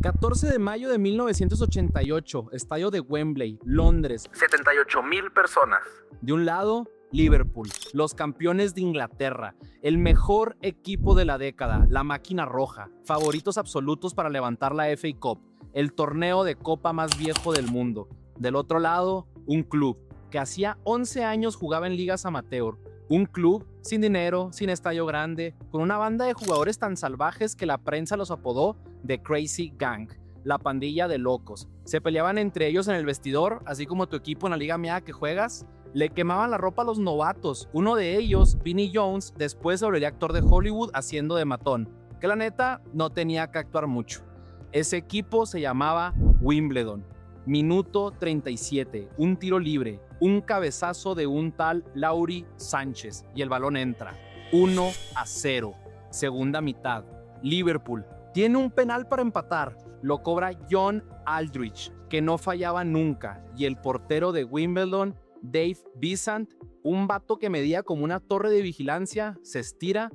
14 de mayo de 1988, estadio de Wembley, Londres. 78,000 personas. De un lado, Liverpool, los campeones de Inglaterra, el mejor equipo de la década, la máquina roja, favoritos absolutos para levantar la FA Cup, el torneo de copa más viejo del mundo. Del otro lado, un club que hacía 11 años jugaba en ligas amateur. Un club sin dinero, sin estadio grande, con una banda de jugadores tan salvajes que la prensa los apodó The Crazy Gang, la pandilla de locos. Se peleaban entre ellos en el vestidor, así como tu equipo en la liga mía que juegas. Le quemaban la ropa a los novatos. Uno de ellos, Vinnie Jones, después se volvería actor de Hollywood haciendo de matón, que la neta no tenía que actuar mucho. Ese equipo se llamaba Wimbledon. Minuto 37, un tiro libre, un cabezazo de un tal Laurie Sánchez y el balón entra. 1-0, segunda mitad. Liverpool tiene un penal para empatar, lo cobra John Aldridge, que no fallaba nunca, y el portero de Wimbledon, Dave Besant, un vato que medía como una torre de vigilancia, se estira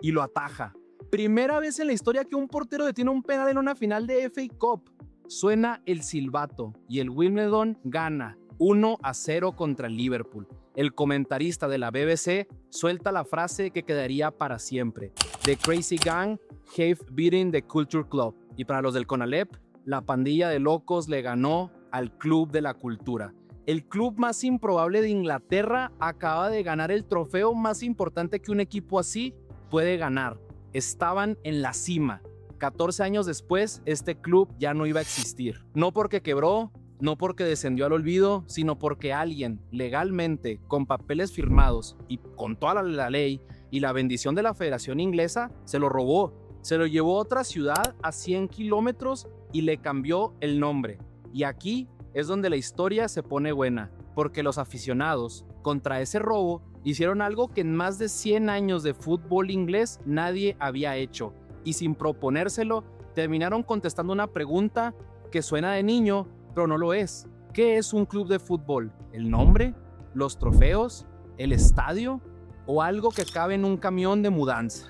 y lo ataja. Primera vez en la historia que un portero detiene un penal en una final de FA Cup. Suena el silbato y el Wimbledon gana 1-0 contra el Liverpool. El comentarista de la BBC suelta la frase que quedaría para siempre: The Crazy Gang have beaten the Culture Club. Y para los del CONALEP, la pandilla de locos le ganó al Club de la Cultura. El club más improbable de Inglaterra acaba de ganar el trofeo más importante que un equipo así puede ganar. Estaban en la cima. 14 años después, este club ya no iba a existir. No porque quebró, no porque descendió al olvido, sino porque alguien, legalmente, con papeles firmados y con toda la ley y la bendición de la Federación Inglesa, se lo robó. Se lo llevó a otra ciudad a 100 kilómetros y le cambió el nombre. Y aquí es donde la historia se pone buena, porque los aficionados, contra ese robo, hicieron algo que en más de 100 años de fútbol inglés nadie había hecho. Y sin proponérselo, terminaron contestando una pregunta que suena de niño, pero no lo es. ¿Qué es un club de fútbol? ¿El nombre? ¿Los trofeos? ¿El estadio? ¿O algo que cabe en un camión de mudanza?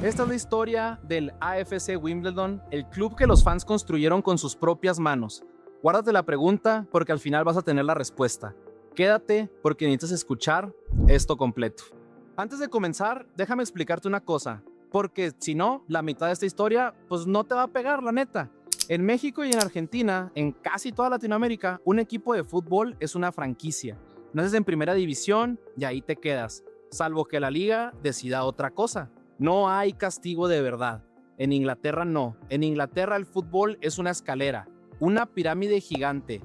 Esta es la historia del AFC Wimbledon, el club que los fans construyeron con sus propias manos. Guárdate la pregunta porque al final vas a tener la respuesta. Quédate porque necesitas escuchar esto completo. Antes de comenzar, déjame explicarte una cosa, porque si no, la mitad de esta historia pues no te va a pegar, la neta. En México y en Argentina, en casi toda Latinoamérica, un equipo de fútbol es una franquicia. Naces en primera división y ahí te quedas, salvo que la liga decida otra cosa. No hay castigo de verdad. En Inglaterra no. En Inglaterra el fútbol es una escalera, una pirámide gigante.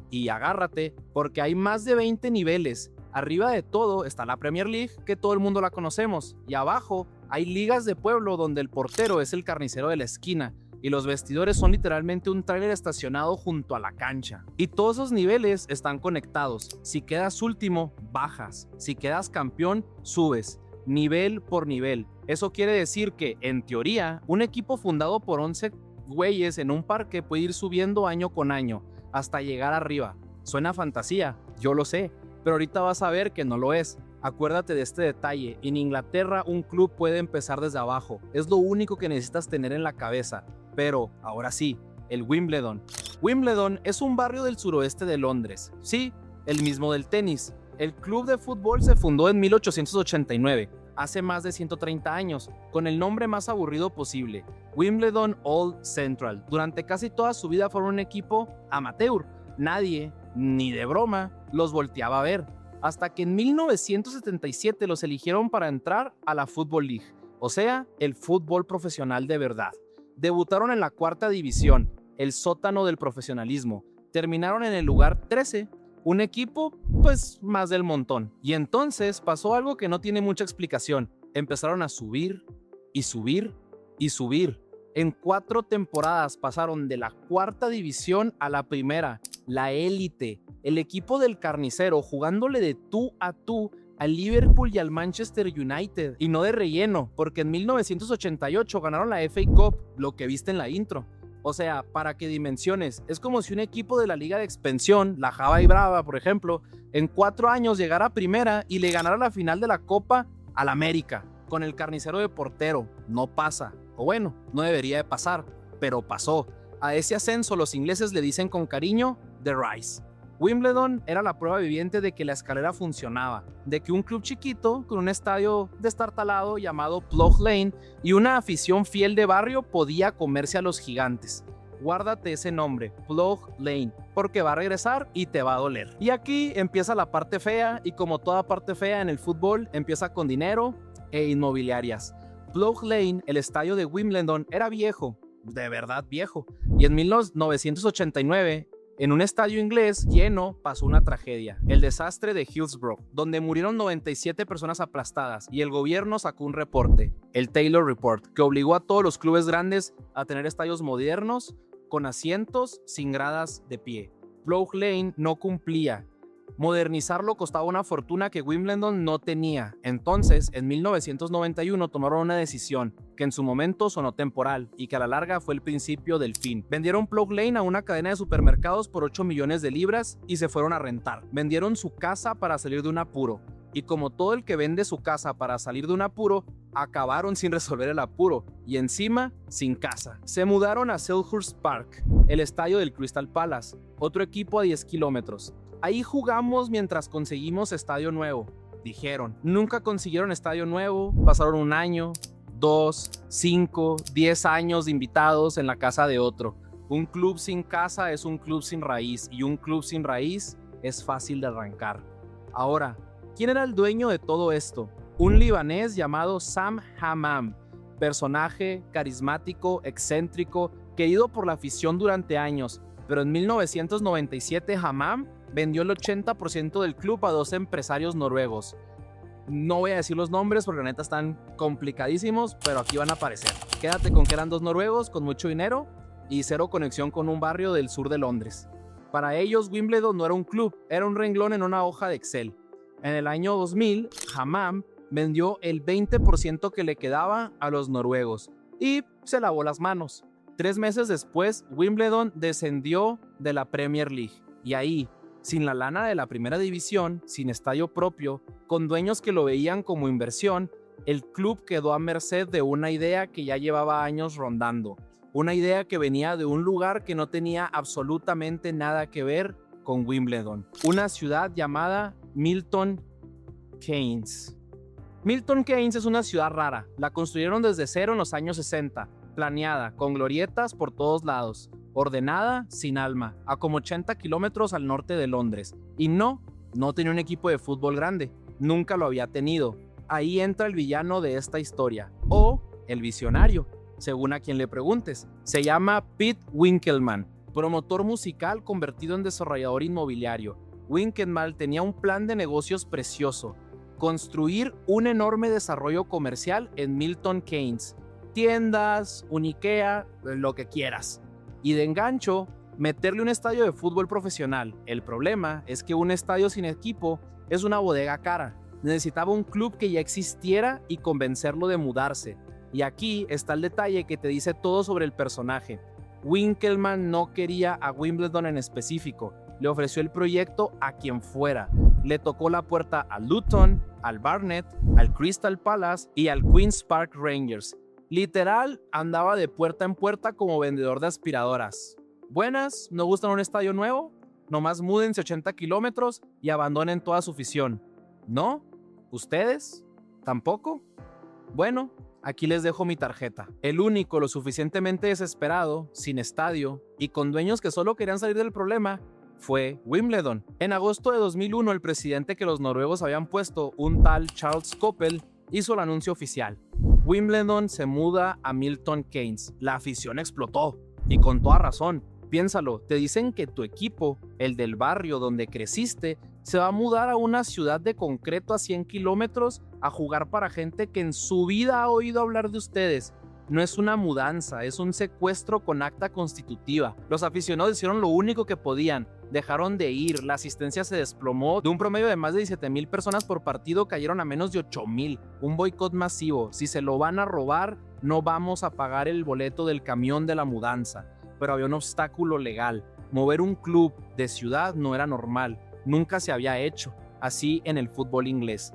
Y agárrate, porque hay más de 20 niveles. Arriba de todo está la Premier League, que todo el mundo la conocemos. Y abajo hay ligas de pueblo donde el portero es el carnicero de la esquina. Y los vestidores son literalmente un tráiler estacionado junto a la cancha. Y todos esos niveles están conectados. Si quedas último, bajas. Si quedas campeón, subes. Nivel por nivel. Eso quiere decir que, en teoría, un equipo fundado por 11 güeyes en un parque puede ir subiendo año con año, hasta llegar arriba. Suena fantasía, yo lo sé, pero ahorita vas a ver que no lo es. Acuérdate de este detalle: en Inglaterra un club puede empezar desde abajo, es lo único que necesitas tener en la cabeza. Pero, ahora sí, el Wimbledon. Wimbledon es un barrio del suroeste de Londres, sí, el mismo del tenis. El club de fútbol se fundó en 1889, hace más de 130 años, con el nombre más aburrido posible: Wimbledon Old Central. Durante casi toda su vida fueron un equipo amateur. Nadie, ni de broma, los volteaba a ver. Hasta que en 1977 los eligieron para entrar a la Football League, o sea, el fútbol profesional de verdad. Debutaron en la cuarta división, el sótano del profesionalismo. Terminaron en el lugar 13. Un equipo, pues, más del montón. Y entonces pasó algo que no tiene mucha explicación. Empezaron a subir y subir y subir. En 4 temporadas pasaron de la cuarta división a la primera, la élite. El equipo del carnicero jugándole de tú a tú al Liverpool y al Manchester United. Y no de relleno, porque en 1988 ganaron la FA Cup, lo que viste en la intro. O sea, para que dimensiones, es como si un equipo de la liga de expansión, la Java y Brava, por ejemplo, en 4 años llegara a primera y le ganara la final de la Copa al América, con el Carnicero de portero. No pasa, o bueno, no debería de pasar, pero pasó. A ese ascenso los ingleses le dicen con cariño The Rise. Wimbledon era la prueba viviente de que la escalera funcionaba, de que un club chiquito con un estadio destartalado llamado Plough Lane y una afición fiel de barrio podía comerse a los gigantes. Guárdate ese nombre, Plough Lane, porque va a regresar y te va a doler. Y aquí empieza la parte fea, y como toda parte fea en el fútbol, empieza con dinero e inmobiliarias. Plough Lane, el estadio de Wimbledon, era viejo, de verdad viejo, y en 1989, en un estadio inglés lleno pasó una tragedia, el desastre de Hillsborough, donde murieron 97 personas aplastadas y el gobierno sacó un reporte, el Taylor Report, que obligó a todos los clubes grandes a tener estadios modernos con asientos sin gradas de pie. Plough Lane no cumplía. Modernizarlo costaba una fortuna que Wimbledon no tenía. Entonces, en 1991 tomaron una decisión que en su momento sonó temporal y que a la larga fue el principio del fin. Vendieron Plough Lane a una cadena de supermercados por 8 millones de libras y se fueron a rentar. Vendieron su casa para salir de un apuro. Y como todo el que vende su casa para salir de un apuro, acabaron sin resolver el apuro y encima sin casa. Se mudaron a Selhurst Park, el estadio del Crystal Palace, otro equipo a 10 kilómetros. Ahí jugamos mientras conseguimos estadio nuevo, dijeron. Nunca consiguieron estadio nuevo, pasaron 1 año, 2, 5, 10 años de invitados en la casa de otro. Un club sin casa es un club sin raíz y un club sin raíz es fácil de arrancar. Ahora, ¿quién era el dueño de todo esto? Un libanés llamado Sam Hammam, personaje carismático, excéntrico, querido por la afición durante años, pero en 1997 Hammam vendió el 80% del club a 2 empresarios noruegos. No voy a decir los nombres porque la neta están complicadísimos, pero aquí van a aparecer. Quédate con que eran 2 noruegos con mucho dinero y cero conexión con un barrio del sur de Londres. Para ellos, Wimbledon no era un club, era un renglón en una hoja de Excel. En el año 2000, Hammam vendió el 20% que le quedaba a los noruegos y se lavó las manos. 3 meses después, Wimbledon descendió de la Premier League y ahí, sin la lana de la primera división, sin estadio propio, con dueños que lo veían como inversión, el club quedó a merced de una idea que ya llevaba años rondando. Una idea que venía de un lugar que no tenía absolutamente nada que ver con Wimbledon. Una ciudad llamada Milton Keynes. Milton Keynes es una ciudad rara. La construyeron desde cero en los años 60. Planeada, con glorietas por todos lados. Ordenada, sin alma, a como 80 kilómetros al norte de Londres. Y no tenía un equipo de fútbol grande, nunca lo había tenido. Ahí entra el villano de esta historia, o el visionario, según a quien le preguntes. Se llama Pete Winkelman, promotor musical convertido en desarrollador inmobiliario. Winkelman tenía un plan de negocios precioso, construir un enorme desarrollo comercial en Milton Keynes, tiendas, un IKEA, lo que quieras. Y de engancho, meterle un estadio de fútbol profesional. El problema es que un estadio sin equipo es una bodega cara. Necesitaba un club que ya existiera y convencerlo de mudarse. Y aquí está el detalle que te dice todo sobre el personaje. Winkelman no quería a Wimbledon en específico. Le ofreció el proyecto a quien fuera. Le tocó la puerta al Luton, al Barnet, al Crystal Palace y al Queen's Park Rangers. Literal, andaba de puerta en puerta como vendedor de aspiradoras. Buenas, ¿no gustan un estadio nuevo? Nomás múdense 80 kilómetros y abandonen toda su afición. ¿No? ¿Ustedes? ¿Tampoco? Bueno, aquí les dejo mi tarjeta. El único lo suficientemente desesperado, sin estadio y con dueños que solo querían salir del problema fue Wimbledon. En agosto de 2001, el presidente que los noruegos habían puesto, un tal Charles Koppel, hizo el anuncio oficial. Wimbledon se muda a Milton Keynes. La afición explotó, y con toda razón. Piénsalo, te dicen que tu equipo, el del barrio donde creciste, se va a mudar a una ciudad de concreto a 100 kilómetros a jugar para gente que en su vida ha oído hablar de ustedes. No es una mudanza, es un secuestro con acta constitutiva. Los aficionados hicieron lo único que podían, dejaron de ir, la asistencia se desplomó, de un promedio de más de 17,000 personas por partido cayeron a menos de 8,000, un boicot masivo. Si se lo van a robar, no vamos a pagar el boleto del camión de la mudanza. pero había un obstáculo legal. Mover un club de ciudad no era normal, nunca se había hecho, así en el fútbol inglés.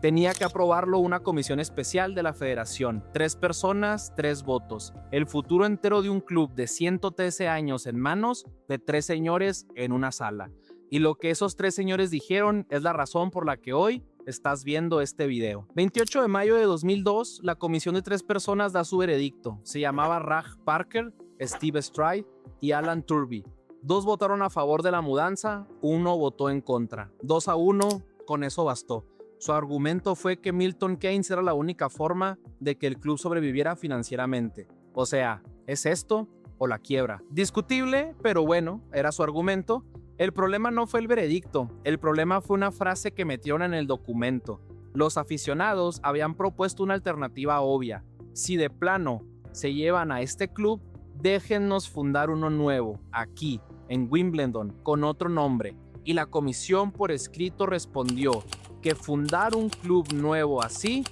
Tenía que aprobarlo una comisión especial de la federación, 3 personas, 3 votos. El futuro entero de un club de 113 años en manos de 3 señores en una sala. Y lo que esos 3 señores dijeron es la razón por la que hoy estás viendo este video. 28 de mayo de 2002, la comisión de 3 personas da su veredicto. Se llamaba Raj Parker, Steve Stride y Alan Turvey. 2 votaron a favor de la mudanza, 1 votó en contra. 2-1, con eso bastó. Su argumento fue que Milton Keynes era la única forma de que el club sobreviviera financieramente. O sea, ¿es esto o la quiebra? Discutible, pero bueno, era su argumento. El problema no fue el veredicto, el problema fue una frase que metieron en el documento. Los aficionados habían propuesto una alternativa obvia. Si de plano se llevan a este club, déjennos fundar uno nuevo, aquí, en Wimbledon, con otro nombre. Y la comisión por escrito respondió que fundar un club nuevo así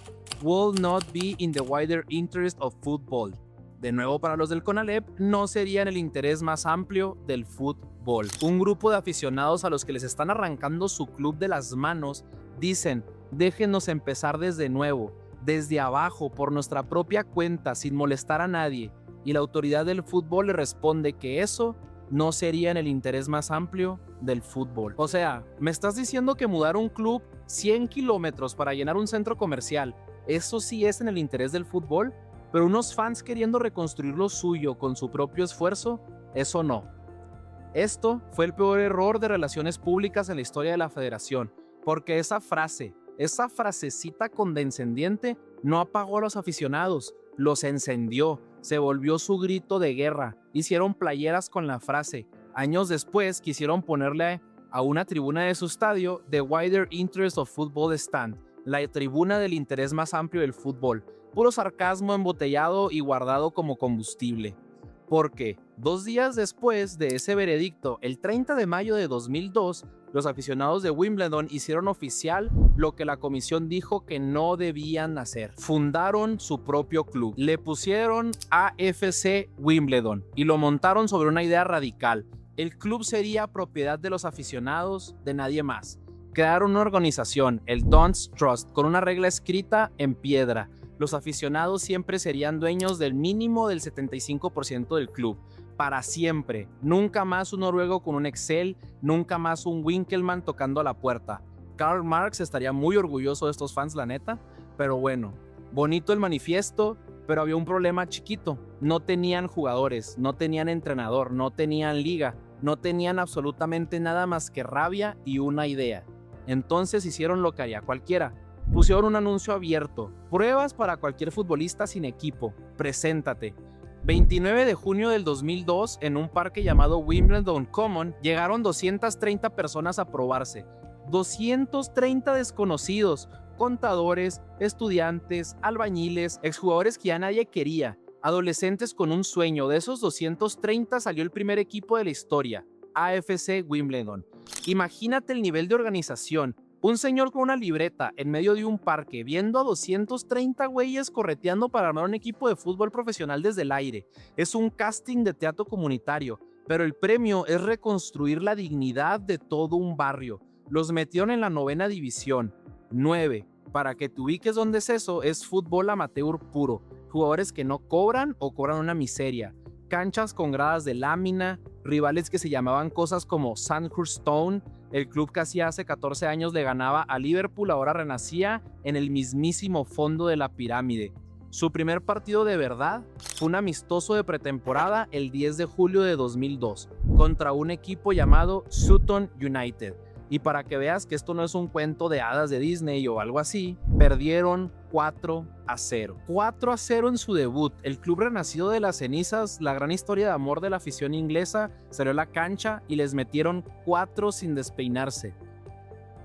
will not be in the wider interest of football. De nuevo, para los del CONALEP, no sería en el interés más amplio del fútbol. Un grupo de aficionados a los que les están arrancando su club de las manos dicen, déjenos empezar desde nuevo, desde abajo, por nuestra propia cuenta, sin molestar a nadie. Y la autoridad del fútbol le responde que eso no sería en el interés más amplio del fútbol. O sea, ¿me estás diciendo que mudar un club 100 kilómetros para llenar un centro comercial, eso sí es en el interés del fútbol? Pero unos fans queriendo reconstruir lo suyo con su propio esfuerzo, eso no. Esto fue el peor error de relaciones públicas en la historia de la federación, porque esa frasecita condescendiente no apagó a los aficionados, los encendió, se volvió su grito de guerra, hicieron playeras con la frase. Años después quisieron ponerle a una tribuna de su estadio The Wider Interest of Football Stand, la tribuna del interés más amplio del fútbol. Puro sarcasmo embotellado y guardado como combustible. Porque 2 días después de ese veredicto, el 30 de mayo de 2002, los aficionados de Wimbledon hicieron oficial lo que la comisión dijo que no debían hacer. Fundaron su propio club. Le pusieron AFC Wimbledon y lo montaron sobre una idea radical. El club sería propiedad de los aficionados, de nadie más. Crearon una organización, el Don'ts Trust, con una regla escrita en piedra. Los aficionados siempre serían dueños del mínimo del 75% del club. Para siempre. Nunca más un noruego con un Excel, nunca más un Winkelmann tocando a la puerta. Karl Marx estaría muy orgulloso de estos fans, la neta. Pero bueno, bonito el manifiesto, pero había un problema chiquito. No tenían jugadores, no tenían entrenador, no tenían liga, no tenían absolutamente nada más que rabia y una idea. Entonces hicieron lo que haría cualquiera. Pusieron un anuncio abierto. Pruebas para cualquier futbolista sin equipo. Preséntate. 29 de junio del 2002, en un parque llamado Wimbledon Common, llegaron 230 personas a probarse. 230 desconocidos, contadores, estudiantes, albañiles, exjugadores que ya nadie quería, adolescentes con un sueño. De esos 230 salió el primer equipo de la historia, AFC Wimbledon. Imagínate el nivel de organización. Un señor con una libreta en medio de un parque viendo a 230 güeyes correteando para armar un equipo de fútbol profesional desde el aire. Es un casting de teatro comunitario, pero el premio es reconstruir la dignidad de todo un barrio. Los metieron en la 9ª división. 9. Para que te ubiques donde es eso, es fútbol amateur puro. Jugadores que no cobran o cobran una miseria. Canchas con gradas de lámina, rivales que se llamaban cosas como Sandhurst Stone. El club que hacía hace 14 años le ganaba a Liverpool ahora renacía en el mismísimo fondo de la pirámide. Su primer partido de verdad fue un amistoso de pretemporada el 10 de julio de 2002 contra un equipo llamado Sutton United. Y para que veas que esto no es un cuento de hadas de Disney o algo así, perdieron 4-0. 4-0 en su debut. El club renacido de las cenizas, la gran historia de amor de la afición inglesa, salió a la cancha y les metieron 4 sin despeinarse.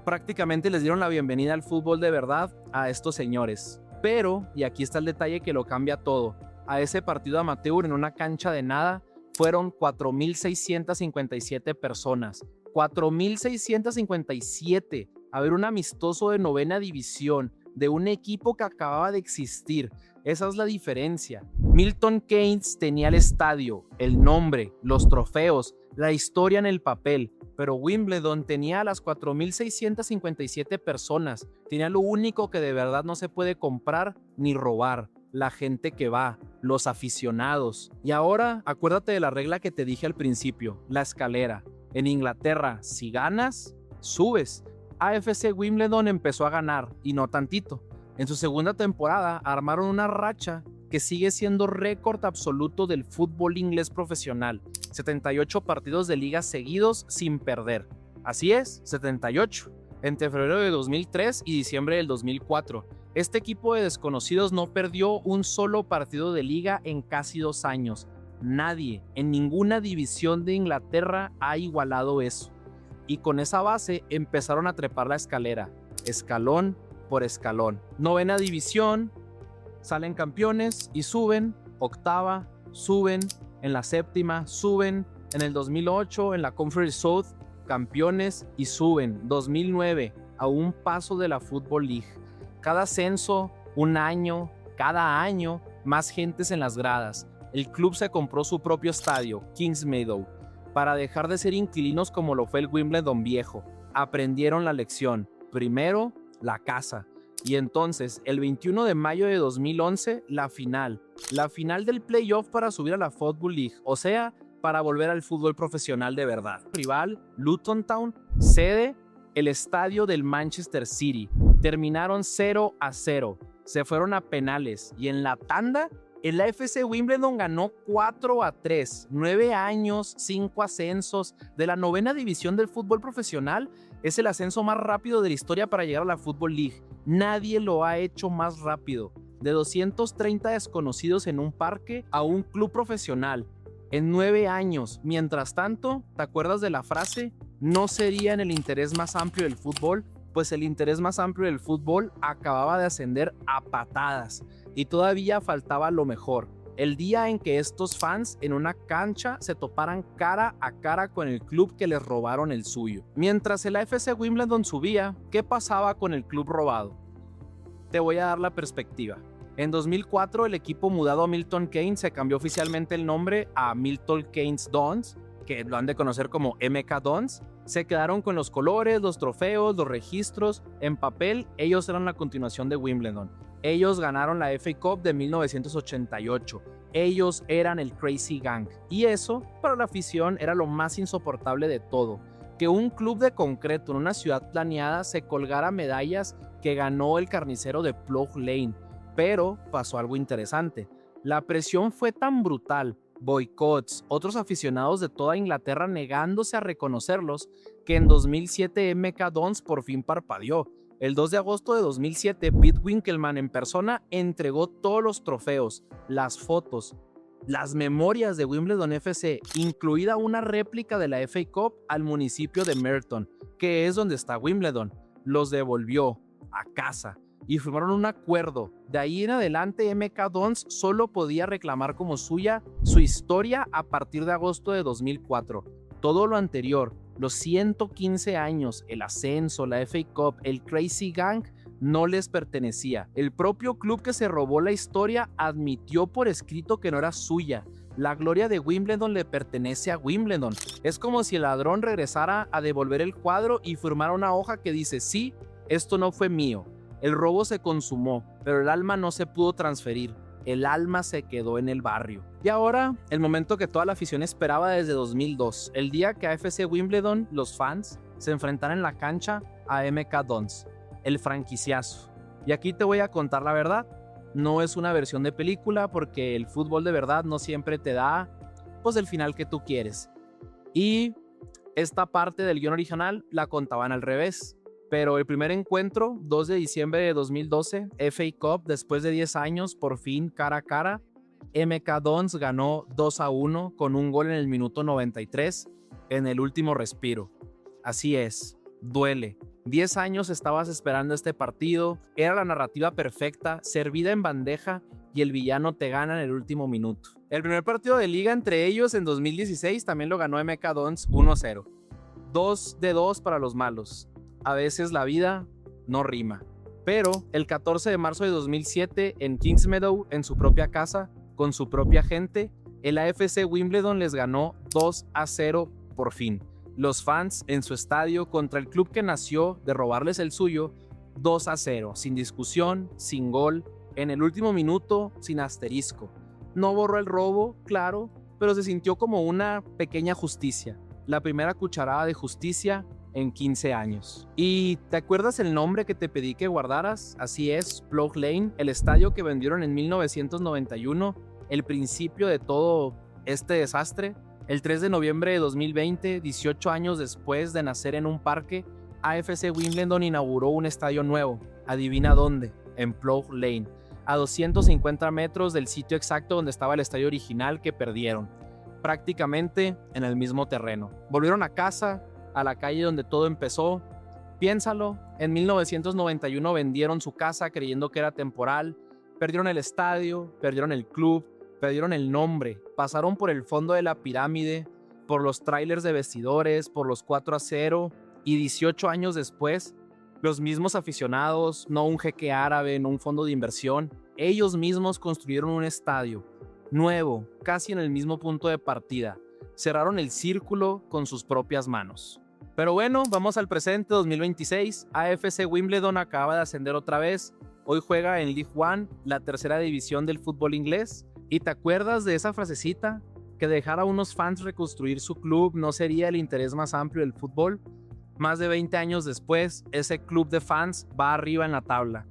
Prácticamente les dieron la bienvenida al fútbol de verdad a estos señores. Pero, y aquí está el detalle que lo cambia todo, a ese partido amateur en una cancha de nada fueron 4.657 personas. 4.657 a ver un amistoso de 9ª división de un equipo que acababa de existir. Esa es la diferencia. Milton Keynes tenía el estadio, el nombre, los trofeos, la historia en el papel, pero Wimbledon tenía a las 4.657 personas. Tenía lo único que de verdad no se puede comprar ni robar: la gente que va, los aficionados. Y ahora, acuérdate de la regla que te dije al principio, la escalera. En Inglaterra, si ganas, subes. AFC Wimbledon empezó a ganar, y no tantito. En su segunda temporada armaron una racha que sigue siendo récord absoluto del fútbol inglés profesional: 78 partidos de liga seguidos sin perder. Así es, 78, entre febrero de 2003 y diciembre del 2004. Este equipo de desconocidos no perdió un solo partido de liga en casi 2 años. Nadie en ninguna división de Inglaterra ha igualado eso. Y con esa base empezaron a trepar la escalera, escalón por escalón. Novena división, salen campeones y suben. Octava, suben. En la séptima, suben. En el 2008, en la Conference South, campeones y suben. 2009, a un paso de la Football League. Cada ascenso, un año, cada año, más gentes en las gradas. El club se compró su propio estadio, Kingsmeadow, para dejar de ser inquilinos como lo fue el Wimbledon viejo. Aprendieron la lección. Primero, la casa. Y entonces, el 21 de mayo de 2011, la final del playoff para subir a la Football League, o sea, para volver al fútbol profesional de verdad. Rival, Luton Town, sede, el estadio del Manchester City. Terminaron 0-0, se fueron a penales, y en la tanda, el AFC Wimbledon ganó 4-3, 9 años, 5 ascensos. De la novena división del fútbol profesional, es el ascenso más rápido de la historia para llegar a la Football League. Nadie lo ha hecho más rápido. De 230 desconocidos en un parque a un club profesional en 9 años. Mientras tanto, ¿te acuerdas de la frase? No sería en el interés más amplio del fútbol, pues el interés más amplio del fútbol acababa de ascender a patadas y todavía faltaba lo mejor: el día en que estos fans en una cancha se toparan cara a cara con el club que les robaron el suyo. Mientras el AFC Wimbledon subía, ¿qué pasaba con el club robado? Te voy a dar la perspectiva. En 2004, el equipo mudado a Milton Keynes se cambió oficialmente el nombre a Milton Keynes Dons, que lo han de conocer como MK Dons. Se quedaron con los colores, los trofeos, los registros. En papel, ellos eran la continuación de Wimbledon. Ellos ganaron la FA Cup de 1988. Ellos eran el Crazy Gang. Y eso, para la afición, era lo más insoportable de todo: que un club de concreto en una ciudad planeada se colgara medallas que ganó el carnicero de Plug Lane. Pero pasó algo interesante. La presión fue tan brutal, boicots, otros aficionados de toda Inglaterra negándose a reconocerlos, que en 2007 MK Dons por fin parpadeó. El 2 de agosto de 2007, Pete Winkelman en persona entregó todos los trofeos, las fotos, las memorias de Wimbledon FC, incluida una réplica de la FA Cup, al municipio de Merton, que es donde está Wimbledon. Los devolvió a casa y firmaron un acuerdo. De ahí en adelante, MK Dons solo podía reclamar como suya su historia a partir de agosto de 2004. Todo lo anterior, los 115 años, el ascenso, la FA Cup, el Crazy Gang, no les pertenecía. El propio club que se robó la historia admitió por escrito que no era suya. La gloria de Wimbledon le pertenece a Wimbledon. Es como si el ladrón regresara a devolver el cuadro y firmara una hoja que dice: sí, esto no fue mío. El robo se consumó, pero el alma no se pudo transferir. El alma se quedó en el barrio. Y ahora, el momento que toda la afición esperaba desde 2002, el día que AFC Wimbledon, los fans, se enfrentaran en la cancha a MK Dons, el franquiciazo. Y aquí te voy a contar la verdad. No es una versión de película, porque el fútbol de verdad no siempre te da, pues, el final que tú quieres. Y esta parte del guión original la contaban al revés. Pero el primer encuentro, 2 de diciembre de 2012, FA Cup, después de 10 años, por fin cara a cara, MK Dons ganó 2-1 con un gol en el minuto 93, en el último respiro. Así es, duele. 10 años estabas esperando este partido, era la narrativa perfecta, servida en bandeja, y el villano te gana en el último minuto. El primer partido de liga entre ellos en 2016 también lo ganó MK Dons 1-0. 2-2 para los malos. A veces la vida no rima. Pero el 14 de marzo de 2007, en Kingsmeadow, en su propia casa, con su propia gente, el AFC Wimbledon les ganó 2-0 por fin. Los fans en su estadio contra el club que nació de robarles el suyo, 2-0, sin discusión, sin gol, en el último minuto, sin asterisco. No borró el robo, claro, pero se sintió como una pequeña justicia. La primera cucharada de justicia en 15 años. ¿Y te acuerdas el nombre que te pedí que guardaras? Así es, Plough Lane, el estadio que vendieron en 1991, el principio de todo este desastre. El 3 de noviembre de 2020, 18 años después de nacer en un parque, AFC Wimbledon inauguró un estadio nuevo. ¿Adivina dónde? En Plough Lane, a 250 metros del sitio exacto donde estaba el estadio original que perdieron, prácticamente en el mismo terreno. Volvieron a casa, a la calle donde todo empezó. Piénsalo, en 1991 vendieron su casa creyendo que era temporal, perdieron el estadio, perdieron el club, perdieron el nombre, pasaron por el fondo de la pirámide, por los trailers de vestidores, por los 4-0 y 18 años después, los mismos aficionados, no un jeque árabe, no un fondo de inversión, ellos mismos construyeron un estadio nuevo, casi en el mismo punto de partida. Cerraron el círculo con sus propias manos. Pero bueno, vamos al presente 2026. AFC Wimbledon acaba de ascender otra vez. Hoy juega en League One, la tercera división del fútbol inglés. ¿Y te acuerdas de esa frasecita? Que dejar a unos fans reconstruir su club no sería el interés más amplio del fútbol. Más de 20 años después, ese club de fans va arriba en la tabla.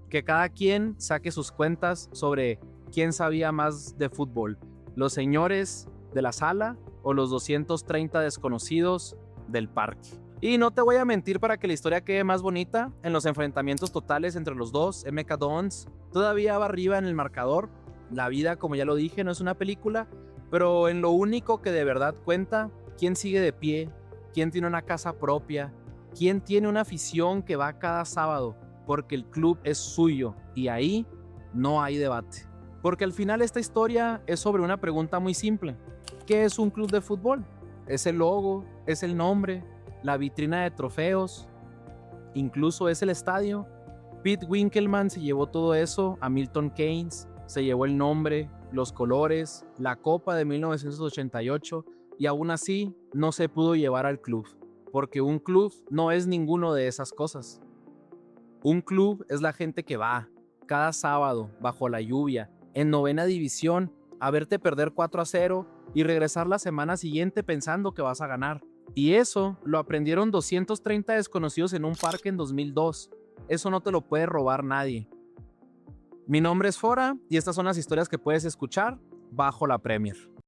Que cada quien saque sus cuentas sobre quién sabía más de fútbol. Los señores de la sala o los 230 desconocidos del parque. Y no te voy a mentir, para que la historia quede más bonita, en los enfrentamientos totales entre los dos, MK Dons todavía va arriba en el marcador. La vida, como ya lo dije, no es una película, pero en lo único que de verdad cuenta, quién sigue de pie, quién tiene una casa propia, quién tiene una afición que va cada sábado, porque el club es suyo y ahí no hay debate. Porque al final esta historia es sobre una pregunta muy simple. ¿Qué es un club de fútbol? ¿Es el logo? ¿Es el nombre? ¿La vitrina de trofeos? ¿Incluso es el estadio? Pete Winkelman se llevó todo eso a Milton Keynes, se llevó el nombre, los colores, la copa de 1988 y aún así no se pudo llevar al club, porque un club no es ninguno de esas cosas. Un club es la gente que va cada sábado bajo la lluvia en novena división a verte perder 4-0 y regresar la semana siguiente pensando que vas a ganar. Y eso lo aprendieron 230 desconocidos en un parque en 2002. Eso no te lo puede robar nadie. Mi nombre es Fora y estas son las historias que puedes escuchar bajo la Premier.